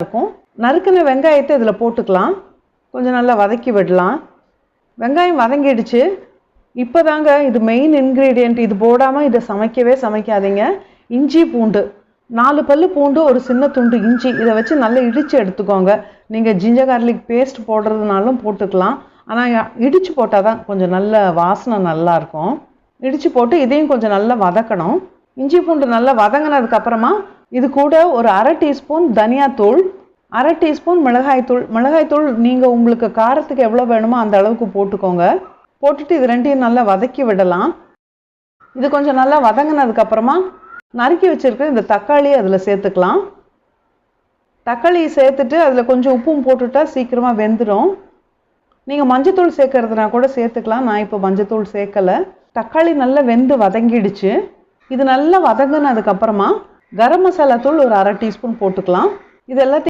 இருக்கும். நறுக்கின வெங்காயத்தை இதில் போட்டுக்கலாம். கொஞ்சம் நல்லா வதக்கி விடலாம். வெங்காயம் வதங்கிடுச்சு. இப்போ தாங்க இது மெயின் இன்க்ரீடியண்ட். இது போடாமல் இதை சமைக்காதீங்க. இஞ்சி பூண்டு 4 பல்லு பூண்டு, ஒரு சின்ன துண்டு இஞ்சி, இதை வச்சு நல்லா இடித்து எடுத்துக்கோங்க. நீங்கள் ஜிஞ்சர் கார்லிக் பேஸ்ட் போடுறதுனாலும் போட்டுக்கலாம். ஆனால் இடித்து போட்டால் தான் கொஞ்சம் நல்ல வாசனை நல்லாயிருக்கும். இடித்து போட்டு இதையும் கொஞ்சம் நல்லா வதக்கணும். இஞ்சி பூண்டு நல்லா வதங்கினதுக்கப்புறமா இது கூட ஒரு 1/2 டீஸ்பூன் தனியாத்தூள், 1/2 டீஸ்பூன் மிளகாய்த்தூள் நீங்கள் உங்களுக்கு காரத்துக்கு எவ்வளோ வேணுமோ அந்த அளவுக்கு போட்டுக்கோங்க. போட்டுட்டு இது ரெண்டையும் நல்லா வதக்கி விடலாம். இது கொஞ்சம் நல்லா வதங்கினதுக்கப்புறமா நறுக்கி வச்சுருக்க இந்த தக்காளியை அதில் சேர்த்துக்கலாம். தக்காளியை சேர்த்துட்டு அதில் கொஞ்சம் உப்பும் போட்டுட்டா சீக்கிரமாக வெந்துடும். நீங்கள் மஞ்சத்தூள் சேர்க்கறதுனா கூட சேர்த்துக்கலாம். நான் இப்போ மஞ்சத்தூள் சேர்க்கலை. தக்காளி நல்லா வெந்து வதங்கிடுச்சு. இது நல்லா வதங்கினதுக்கப்புறமா கரம் மசாலா தூள் ஒரு 1/2 டீஸ்பூன் போட்டுக்கலாம். இது எல்லாத்தையும்